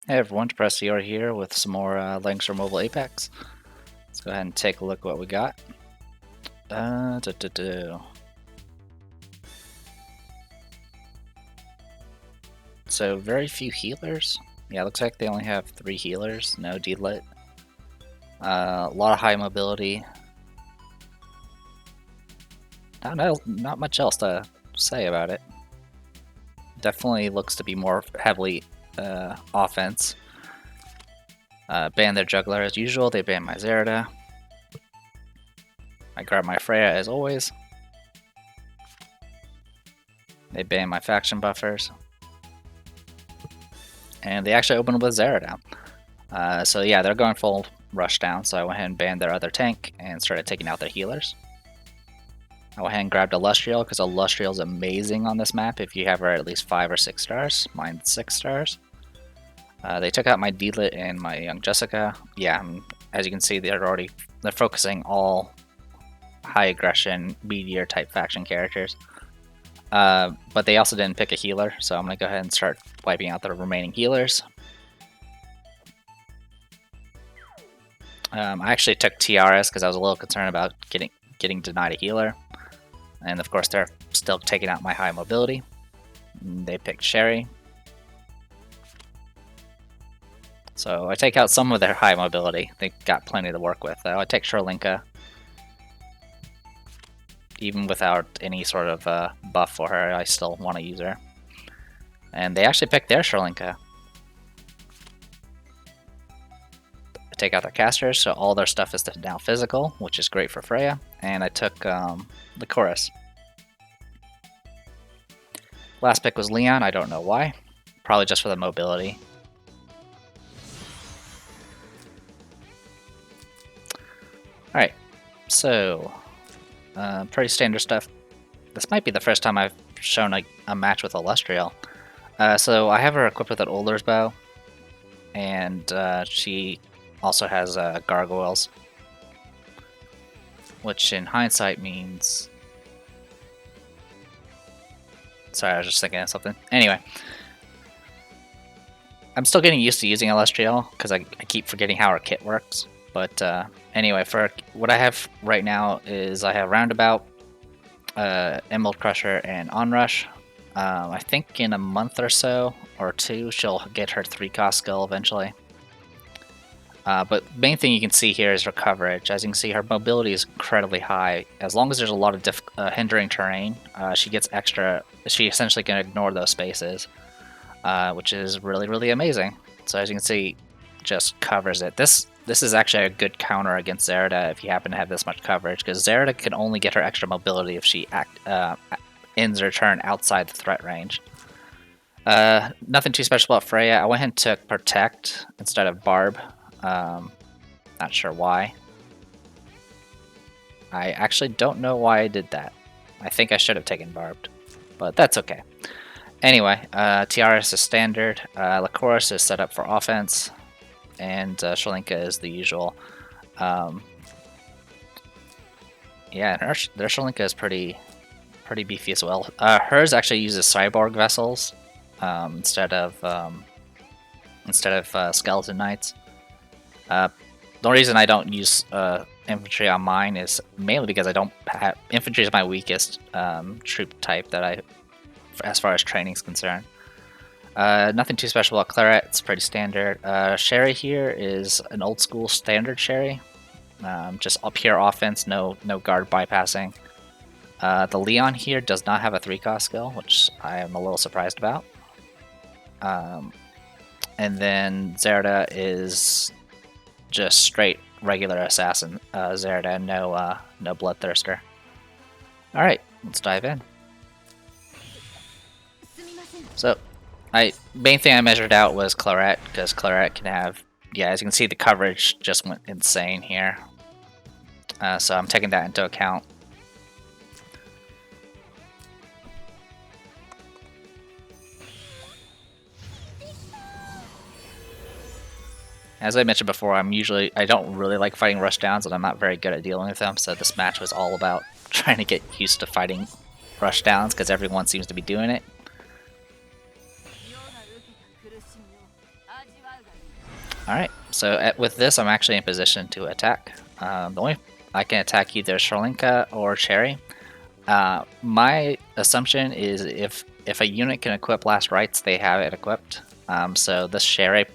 Hey everyone, Depressio here with some more Langrisser Mobile Apex. Let's go ahead and take a look at what we got. Uh, duh, duh, duh. So very few healers. Yeah, looks like they only have 3 healers, no D-lit. A lot of high mobility. Not much else to say about it. Definitely looks to be more heavily offense. Ban their juggler as usual, they ban my Zerida. I grab my Freya as always. They ban my faction buffers. And they actually opened with Zerida. So yeah, they're going full rush down, so I went ahead and banned their other tank and started taking out their healers. I went ahead and grabbed Illustrial because Illustrial is amazing on this map if you have her at least 5 or 6 stars. Mine's 6 stars. They took out my D-Lit and my Young Jessica. Yeah, as you can see, they're focusing all high aggression, meteor type faction characters. But they also didn't pick a healer, so I'm gonna go ahead and start wiping out the remaining healers. I actually took TRS because I was a little concerned about getting denied a healer. And of course they're still taking out my high mobility. They picked Sherry. So I take out some of their high mobility. They got plenty to work with though. I take Sherlinka. Even without any sort of buff for her, I still want to use her. And they actually picked their Sherlinka. Take out their casters, so all their stuff is now physical, which is great for Freya. And I took the chorus. Last pick was Leon, I don't know why. Probably just for the mobility. Alright, so pretty standard stuff. This might be the first time I've shown a match with Illustrial. So I have her equipped with an Older's Bow, and she also has gargoyles, which in hindsight means... Sorry, I was just thinking of something. Anyway, I'm still getting used to using Illustrial because I keep forgetting how our kit works. But anyway, for what I have right now is I have Roundabout, Emerald Crusher, and Onrush. I think in a month or so, or 2, she'll get her 3-cost skill eventually. But main thing you can see here is her coverage. As you can see, her mobility is incredibly high. As long as there's a lot of hindering terrain, she gets extra. She essentially can ignore those spaces, which is really, really amazing. So as you can see, just covers it. This is actually a good counter against Zerida if you happen to have this much coverage, because Zerida can only get her extra mobility if she ends her turn outside the threat range. Nothing too special about Freya. I went ahead and took Protect instead of Barb. Not sure why. I actually don't know why I did that. I think I should have taken Barbed, but that's okay. Anyway, TRS is standard, Lycoris is set up for offense, and Sherlinka is the usual. Yeah, their Sherlinka is pretty beefy as well. Hers actually uses cyborg vessels instead of skeleton knights. The reason I don't use infantry on mine is mainly because I don't have infantry is my weakest troop type that as far as training is concerned. Nothing too special about Claret. It's pretty standard. Sherry here is an old school standard Sherry, just pure offense, no guard bypassing. The Leon here does not have a 3-cost skill, which I am a little surprised about. And then Zerida is just straight regular assassin Zerida, no bloodthirster. Alright, let's dive in. So, main thing I measured out was Claret, because Claret can have, yeah, as you can see, the coverage just went insane here. So I'm taking that into account. As I mentioned before, I don't really like fighting rushdowns, and I'm not very good at dealing with them, so this match was all about trying to get used to fighting rushdowns, because everyone seems to be doing it. Alright, so with this, I'm actually in position to attack. The only I can attack either Sherlinka or Cherry. My assumption is if a unit can equip Last Rites, they have it equipped. So this Cherry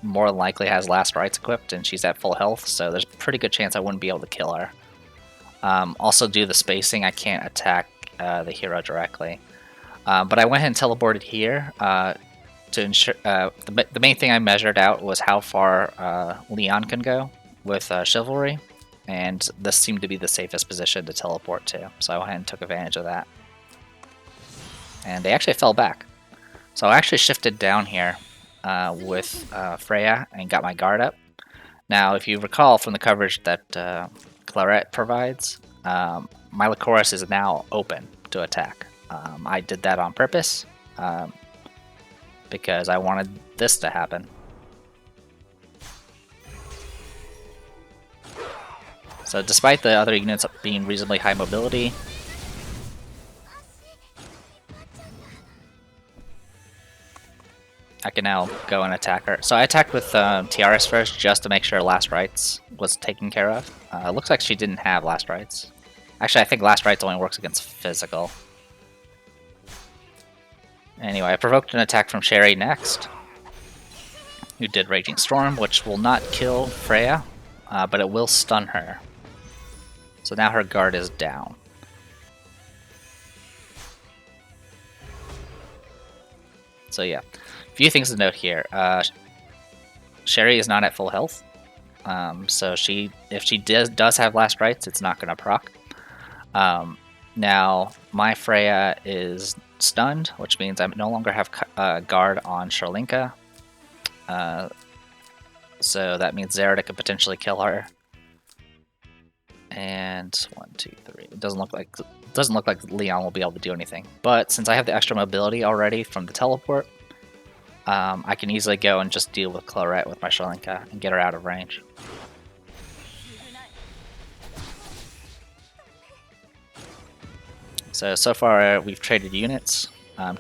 more than likely has Last Rites equipped, and she's at full health, so there's a pretty good chance I wouldn't be able to kill her. Also, due to the spacing, I can't attack the hero directly. But I went ahead and teleported here to ensure. The main thing I measured out was how far Leon can go with Chivalry, and this seemed to be the safest position to teleport to, so I went ahead and took advantage of that. And they actually fell back. So I actually shifted down here with Freya and got my guard up. Now, if you recall from the coverage that Claret provides, my Lycoris is now open to attack. I did that on purpose because I wanted this to happen. So despite the other units being reasonably high mobility, I can now go and attack her. So I attacked with Tiaras first just to make sure Last Rites was taken care of. It looks like she didn't have Last Rites. Actually, I think Last Rites only works against physical. Anyway, I provoked an attack from Sherry next, who did Raging Storm, which will not kill Freya, but it will stun her. So now her guard is down. So yeah, a few things to note here. Sherry is not at full health, so if she does have Last Rites, it's not going to proc. Now, my Freya is stunned, which means I no longer have guard on Sherlinka. So that means Zerida could potentially kill her. And 1, 2, 3. It doesn't look like Leon will be able to do anything. But since I have the extra mobility already from the teleport, I can easily go and just deal with Claret with my Sherlinka and get her out of range. So far we've traded units.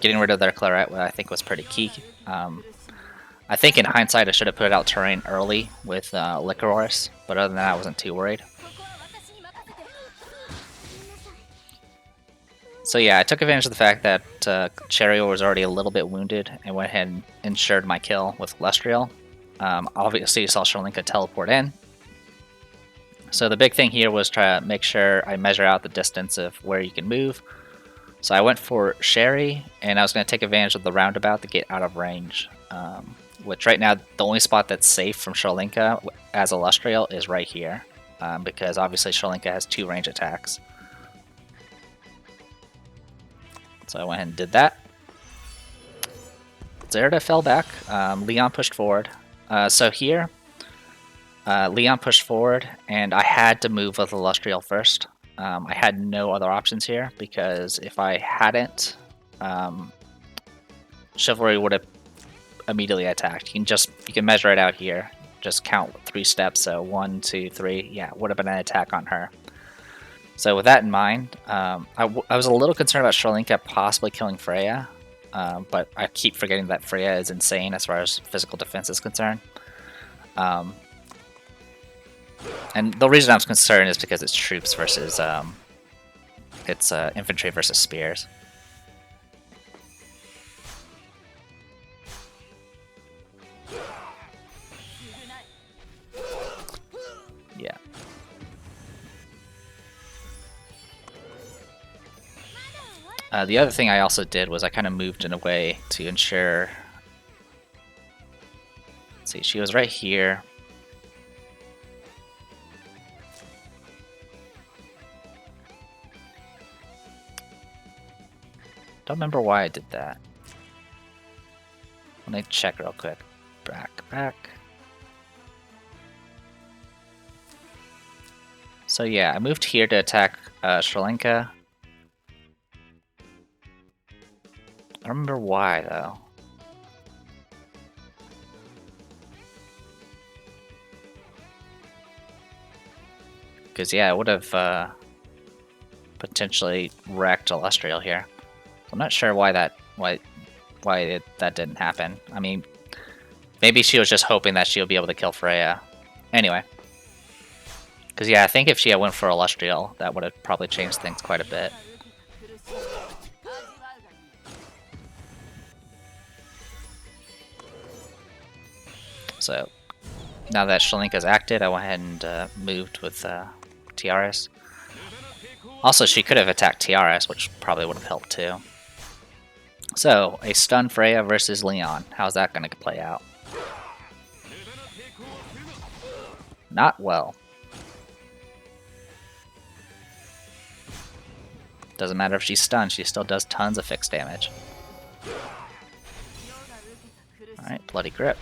Getting rid of their Claret, I think, was pretty key. I think in hindsight I should have put out terrain early with Lycoris, but other than that I wasn't too worried. So yeah, I took advantage of the fact that Cherio was already a little bit wounded and went ahead and ensured my kill with Lestriel. Obviously you saw Sherlinka teleport in. So the big thing here was try to make sure I measure out the distance of where you can move. So I went for Sherry, and I was going to take advantage of the roundabout to get out of range. Which right now, the only spot that's safe from Sherlinka as a Lestriel is right here. Because obviously Sherlinka has 2 range attacks. So I went ahead and did that. Zerida fell back. Leon pushed forward. So here, Leon pushed forward, and I had to move with Lestriel first. I had no other options here, because if I hadn't, Chivalry would have immediately attacked. You can measure it out here. Just count 3 steps, so 1, 2, 3. Yeah, would have been an attack on her. So with that in mind, I was a little concerned about Sherlinka possibly killing Freya, but I keep forgetting that Freya is insane as far as physical defense is concerned. And the reason I'm concerned is because it's troops versus it's infantry versus spears. Yeah. The other thing I also did was I kind of moved in a way to ensure... Let's see, she was right here. Don't remember why I did that. Let me check real quick. Back. So yeah, I moved here to attack Sherlinka. I don't remember why, though. Because, yeah, it would have potentially wrecked Lestriel here. I'm not sure why that didn't happen. I mean, Maybe she was just hoping that she would be able to kill Freya. Anyway. Because, yeah, I think if she had went for Illustrial, that would have probably changed things quite a bit. So, now that Shalinka's acted, I went ahead and moved with TRS. Also, she could have attacked TRS, which probably would have helped too. So, a stun Freya versus Leon. How's that going to play out? Not well. Doesn't matter if she's stunned, she still does tons of fixed damage. Alright, Bloody Grip.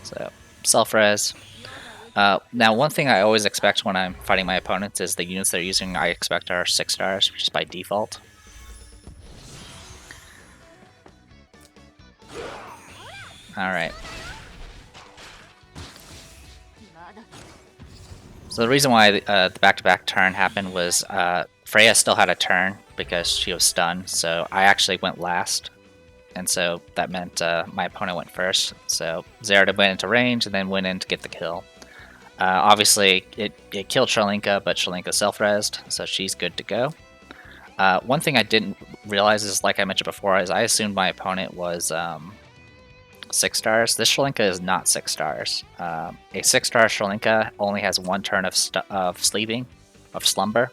So, self-res. Now, one thing I always expect when I'm fighting my opponents is the units they're using I expect are 6 stars, just by default. Alright. So the reason why the back-to-back turn happened was Freya still had a turn because she was stunned, so I actually went last. And so that meant my opponent went first. So Zerida went into range and then went in to get the kill. Obviously, it killed Shalinka, but Shalinka self-resed, so she's good to go. One thing I didn't realize is, like I mentioned before, is I assumed my opponent was 6 stars. This Shalinka is not 6 stars. A 6-star Shalinka only has 1 turn of sleeping, of slumber.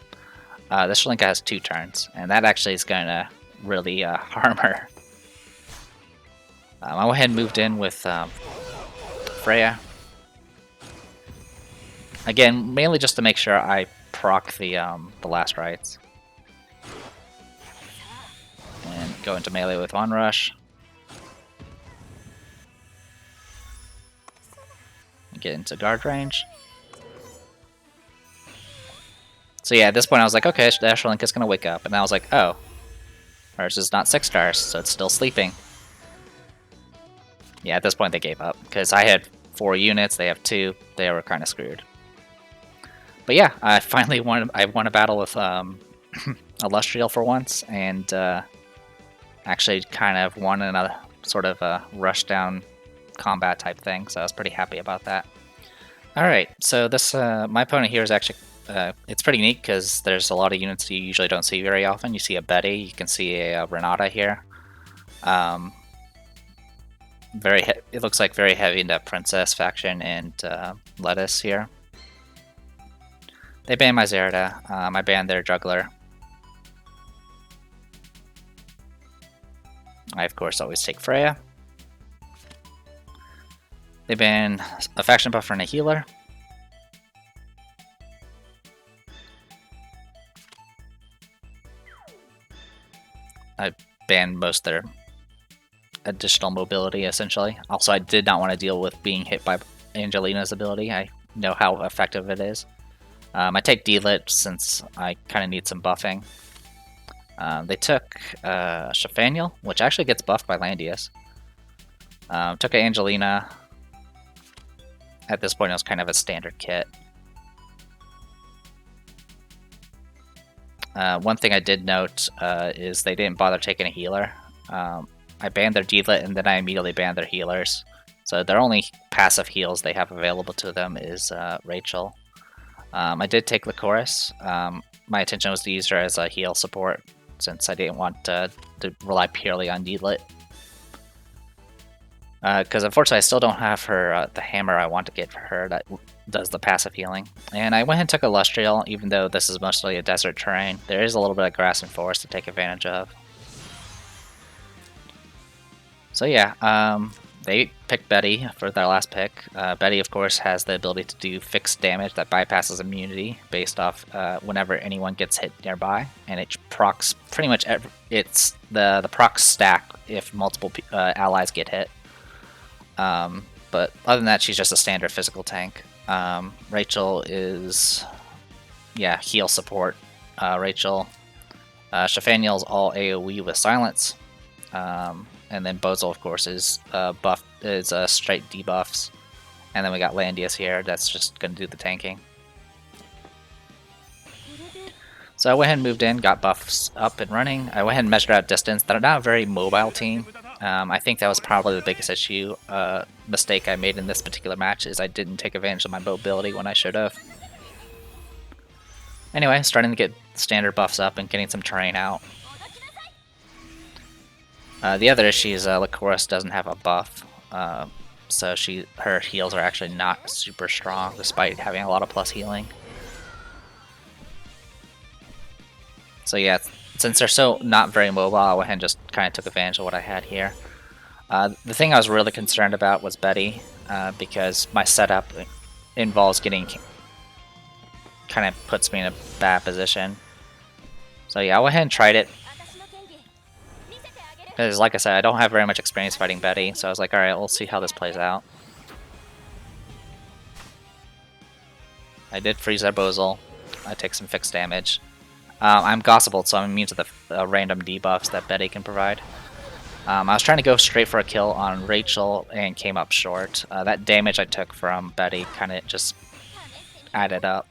This Shalinka has 2 turns, and that actually is going to really harm her. I went ahead and moved in with Freya. Again, mainly just to make sure I proc the last rites. And go into melee with Onrush. Get into guard range. So yeah, at this point I was like, okay, Shalinka's gonna wake up. And I was like, oh. Hers is not 6 stars, so it's still sleeping. Yeah, at this point they gave up. Because I had 4 units, they have 2. They were kind of screwed. But yeah, I finally won. I won a battle with Illustrial for once, and actually kind of won in a sort of a rush-down combat type thing, so I was pretty happy about that. Alright, so this my opponent here is actually, it's pretty neat because there's a lot of units you usually don't see very often. You see a Betty, you can see a Renata here. It looks like very heavy into Princess faction and Lettuce here. They banned my Zerida, I banned their Juggler. I, of course, always take Freya. They ban a faction buffer and a healer. I banned most of their additional mobility, essentially. Also, I did not want to deal with being hit by Angelina's ability. I know how effective it is. I take D-Lit since I kind of need some buffing. They took Shafaniel, which actually gets buffed by Landius. Took an Angelina. At this point, it was kind of a standard kit. One thing I did note is they didn't bother taking a healer. I banned their D-Lit and then I immediately banned their healers. So their only passive heals they have available to them is Rachel. I did take Lycoris. My intention was to use her as a heal support since I didn't want to rely purely on D-Lit. Because unfortunately I still don't have her the hammer I want to get for her that does the passive healing. And I went and took Illustrial, even though this is mostly a desert terrain. There is a little bit of grass and forest to take advantage of. So yeah, they picked Betty for their last pick. Betty, of course, has the ability to do fixed damage that bypasses immunity based off whenever anyone gets hit nearby, and it procs pretty much it's the proc stack if multiple allies get hit. But other than that, she's just a standard physical tank. Rachel is, yeah, heal support. Rachel, Shafaniel's all AoE with silence. And then Bozel, of course, is straight debuffs. And then we got Landius here, that's just going to do the tanking. So I went ahead and moved in, got buffs up and running. I went ahead and measured out distance. They're not a very mobile team. I think that was probably the biggest issue, mistake I made in this particular match, is I didn't take advantage of my mobility when I should have. Anyway, starting to get standard buffs up and getting some terrain out. The other issue is Lycoris doesn't have a buff, so her heals are actually not super strong despite having a lot of plus healing. So yeah, since they're so not very mobile, I went ahead and just kind of took advantage of what I had here. The thing I was really concerned about was Betty, because my setup involves getting, kind of puts me in a bad position. So yeah, I went ahead and tried it. Because like I said, I don't have very much experience fighting Betty, so I was like, alright, we'll see how this plays out. I did freeze their Bozal. I take some fixed damage. I'm Gossiped, so I'm immune to the random debuffs that Betty can provide. I was trying to go straight for a kill on Rachel and came up short. That damage I took from Betty kind of just added up.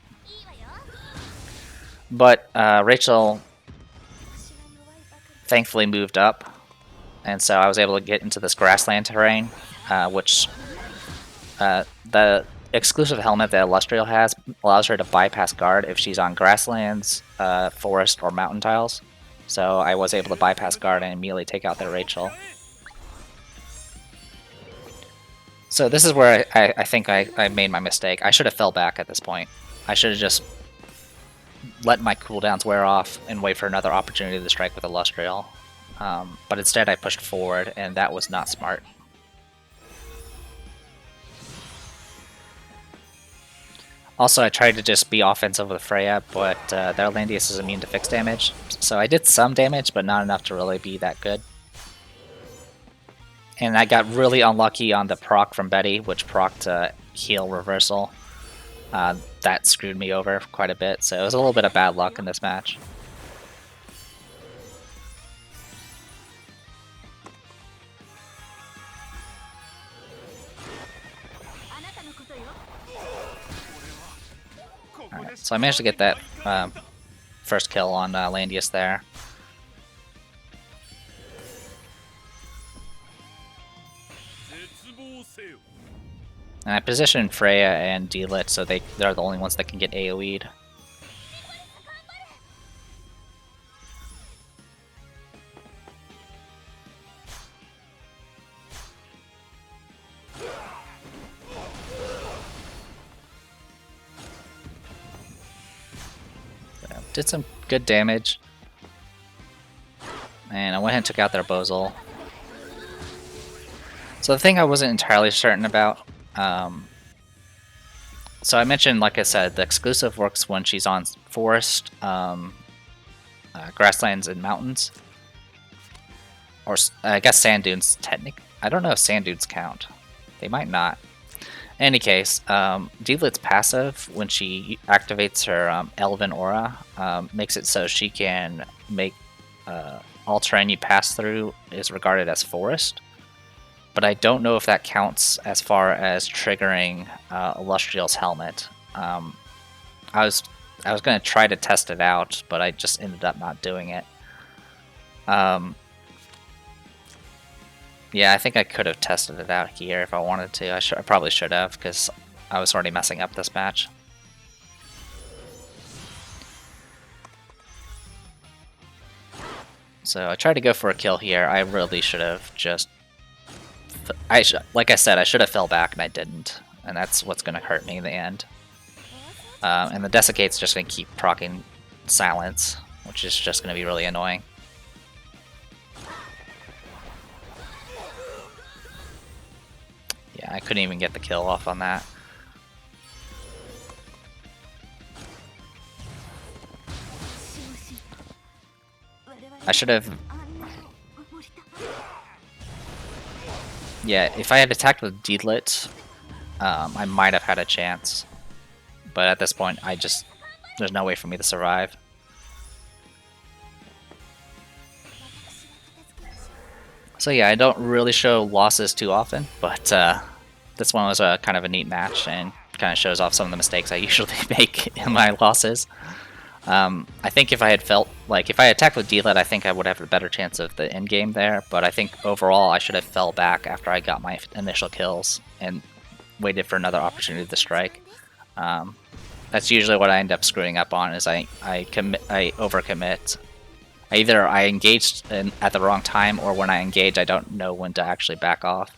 But Rachel thankfully moved up, and so I was able to get into this grassland terrain, which the exclusive helmet that Illustrial has allows her to bypass guard if she's on grasslands, forest, or mountain tiles. So I was able to bypass guard and immediately take out their Rachel. So this is where I think I made my mistake. I should have fell back at this point. I should have just let my cooldowns wear off and wait for another opportunity to strike with Illustrial. But instead I pushed forward, and that was not smart. Also, I tried to just be offensive with Freya, but their Landius is immune to fixed damage. So I did some damage, but not enough to really be that good. And I got really unlucky on the proc from Betty, which procced heal reversal. That screwed me over quite a bit, so it was a little bit of bad luck in this match. Alright, so I managed to get that first kill on Landius there. And I positioned Freya and D-Lit so they're the only ones that can get AoE'd. Did some good damage. And I went ahead and took out their Bozal. So the thing I wasn't entirely certain about, so I mentioned, like I said, the exclusive works when she's on forest, grasslands, and mountains. Or I guess sand dunes, I don't know if sand dunes count. They might not. In any case, D-Lit's passive, when she activates her Elven Aura, makes it so she can make all terrain you pass through is regarded as forest. But I don't know if that counts as far as triggering Illustrial's helmet. I was going to try to test it out, but I just ended up not doing it. Yeah, I think I could have tested it out here if I wanted to. I probably should have, because I was already messing up this match. So I tried to go for a kill here. I really should have just... like I said, I should have fell back and I didn't. And that's what's going to hurt me in the end. And the Desiccate's just going to keep proccing Silence, which is just going to be really annoying. Yeah, I couldn't even get the kill off on that. I should have... Yeah, if I had attacked with D-Lit, I might have had a chance. But at this point, there's no way for me to survive. So yeah, I don't really show losses too often, but this one was kind of a neat match and kind of shows off some of the mistakes I usually make in my losses. I think if I had felt like if I attacked with D-Let, I think I would have a better chance of the end game there. But I think overall, I should have fell back after I got my initial kills and waited for another opportunity to strike. That's usually what I end up screwing up on. Is I overcommit. Either I engaged at the wrong time, or when I engage, I don't know when to actually back off.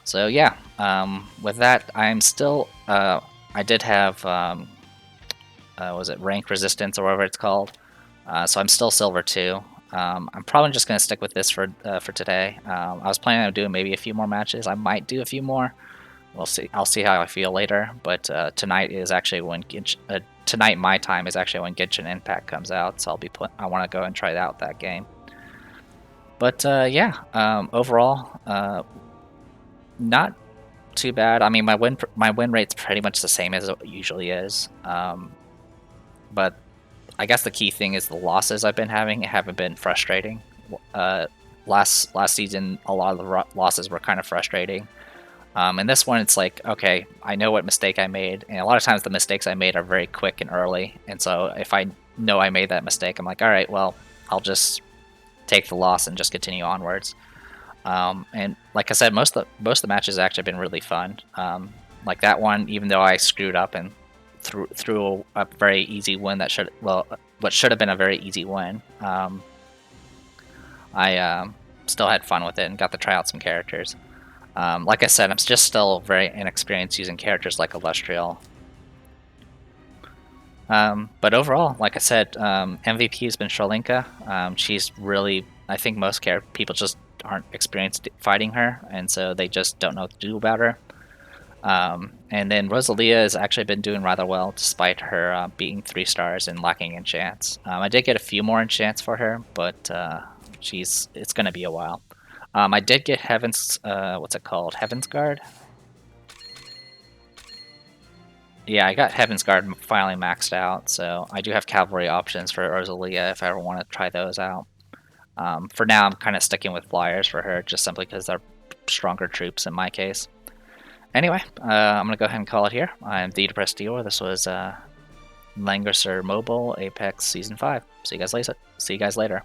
So yeah, with that, I'm still. I did have. Was it rank resistance or whatever it's called? So I'm still silver 2. I'm probably just gonna stick with this for today. I was planning on doing maybe a few more matches. I might do a few more. We'll see. I'll see how I feel later. But tonight is actually when tonight my time is actually when Genshin Impact comes out. So I want to go and try out that game. But yeah, overall, not too bad. I mean, my win rate's pretty much the same as it usually is. But I guess the key thing is the losses I've been having haven't been frustrating. Last season, a lot of the losses were kind of frustrating. And this one, it's like, okay, I know what mistake I made, and a lot of times the mistakes I made are very quick and early. And so if I know I made that mistake, I'm like, all right, well, I'll just take the loss and just continue onwards. And like I said, most of the matches have actually been really fun. Like that one, even though I screwed up and through a very easy win what should have been a very easy win, I still had fun with it and got to try out some characters. Like I said, I'm just still very inexperienced using characters like Illustrial. But overall, like I said, MVP has been Sholinka. She's really, I think most people just aren't experienced fighting her, and so they just don't know what to do about her. And then Rosalia has actually been doing rather well, despite her being 3 stars and lacking enchants. I did get a few more enchants for her, but it's going to be a while. I did get Heaven's, what's it called? Heaven's Guard? Yeah, I got Heaven's Guard finally maxed out, so I do have cavalry options for Rosalia if I ever want to try those out. For now, I'm kind of sticking with flyers for her, just simply because they're stronger troops in my case. Anyway, I'm going to go ahead and call it here. I'm the Depressed Dealer. This was Langrisser Mobile Apex Season 5. See you guys later.